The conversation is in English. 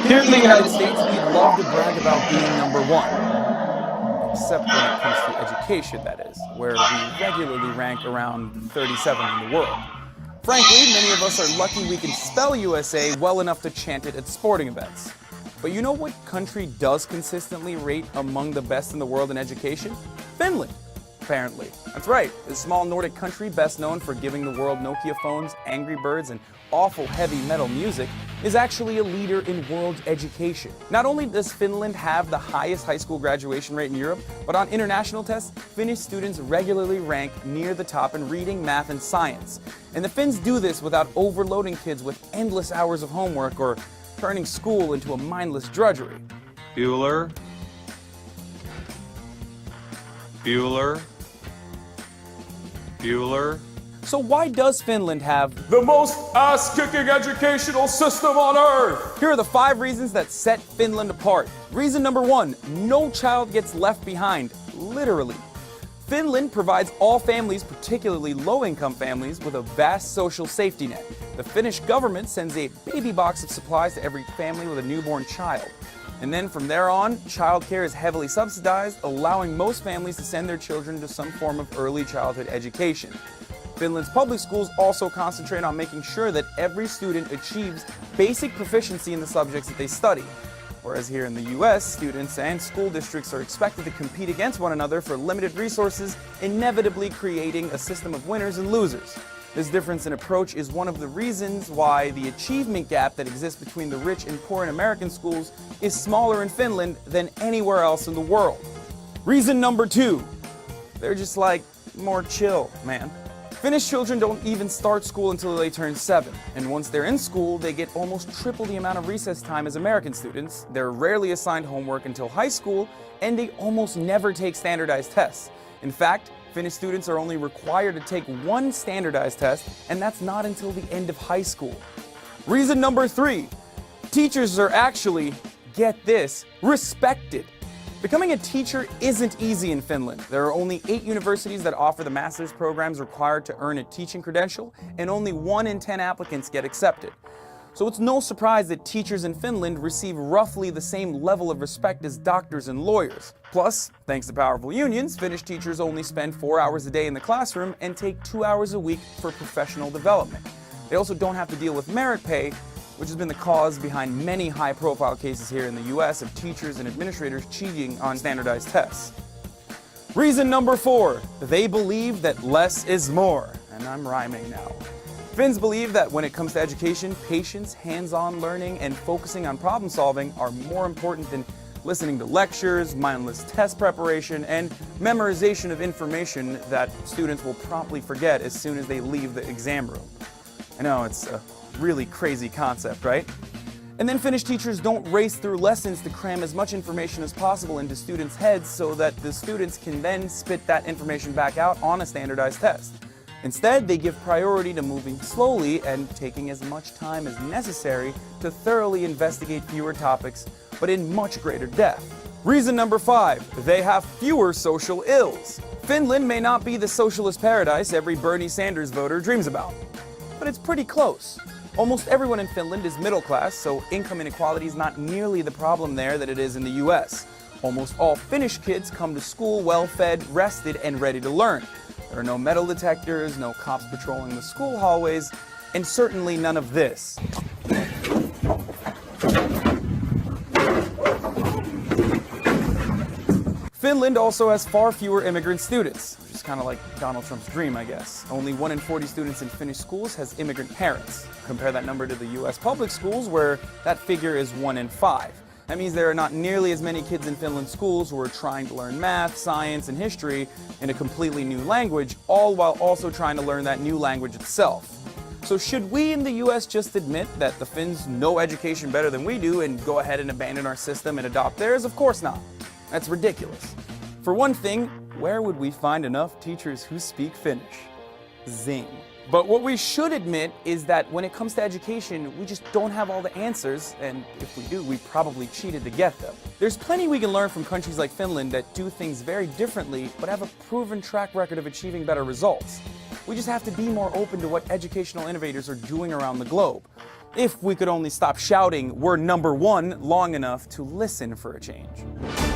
Here in the United States, we love to brag about being number one. Except when it comes to education, that is, where we regularly rank around 37th in the world. Frankly, many of us are lucky we can spell USA well enough to chant it at sporting events. But you know what country does consistently rate among the best in the world in education? Finland, apparently. That's right, this small Nordic country best known for giving the world Nokia phones, Angry Birds, and awful heavy metal music, is actually a leader in world education. Not only does Finland have the highest high school graduation rate in Europe, but on international tests, Finnish students regularly rank near the top in reading, math, and science. And the Finns do this without overloading kids with endless hours of homework or turning school into a mindless drudgery. Bueller. Bueller. Bueller. So why does Finland have the most ass-kicking educational system on earth? Here are the 5 reasons that set Finland apart. Reason number 1, no child gets left behind, literally. Finland provides all families, particularly low-income families, with a vast social safety net. The Finnish government sends a baby box of supplies to every family with a newborn child. And then from there on, childcare is heavily subsidized, allowing most families to send their children to some form of early childhood education. Finland's public schools also concentrate on making sure that every student achieves basic proficiency in the subjects that they study. Whereas here in the US, students and school districts are expected to compete against one another for limited resources, inevitably creating a system of winners and losers. This difference in approach is one of the reasons why the achievement gap that exists between the rich and poor in American schools is smaller in Finland than anywhere else in the world. Reason number 2, they're just like more chill, man. Finnish children don't even start school until they turn 7, and once they're in school, they get almost triple the amount of recess time as American students. They're rarely assigned homework until high school, and they almost never take standardized tests. In fact, Finnish students are only required to take 1 standardized test, and that's not until the end of high school. Reason number 3, teachers are actually, get this, respected. Becoming a teacher isn't easy in Finland. There are only 8 universities that offer the master's programs required to earn a teaching credential, and only 1 in 10 applicants get accepted. So it's no surprise that teachers in Finland receive roughly the same level of respect as doctors and lawyers. Plus, thanks to powerful unions, Finnish teachers only spend 4 hours a day in the classroom and take 2 hours a week for professional development. They also don't have to deal with merit pay, which has been the cause behind many high-profile cases here in the US of teachers and administrators cheating on standardized tests. Reason number 4, they believe that less is more. And I'm rhyming now. Finns believe that when it comes to education, patience, hands-on learning, and focusing on problem solving are more important than listening to lectures, mindless test preparation, and memorization of information that students will promptly forget as soon as they leave the exam room. I know, it's a really crazy concept, right? And then Finnish teachers don't race through lessons to cram as much information as possible into students' heads so that the students can then spit that information back out on a standardized test. Instead, they give priority to moving slowly and taking as much time as necessary to thoroughly investigate fewer topics, but in much greater depth. Reason number 5, they have fewer social ills. Finland may not be the socialist paradise every Bernie Sanders voter dreams about, but it's pretty close. Almost everyone in Finland is middle class, so income inequality is not nearly the problem there that it is in the US. Almost all Finnish kids come to school well-fed, rested, and ready to learn. There are no metal detectors, no cops patrolling the school hallways, and certainly none of this. Finland also has far fewer immigrant students, which is kind of like Donald Trump's dream, I guess. Only 1 in 40 students in Finnish schools has immigrant parents. Compare that number to the US public schools, where that figure is 1 in 5. That means there are not nearly as many kids in Finland's schools who are trying to learn math, science, and history in a completely new language, all while also trying to learn that new language itself. So should we in the US just admit that the Finns know education better than we do and go ahead and abandon our system and adopt theirs? Of course not. That's ridiculous. For one thing, where would we find enough teachers who speak Finnish? Zing. But what we should admit is that when it comes to education, we just don't have all the answers, and if we do, we probably cheated to get them. There's plenty we can learn from countries like Finland that do things very differently, but have a proven track record of achieving better results. We just have to be more open to what educational innovators are doing around the globe. If we could only stop shouting, "We're number one," long enough to listen for a change.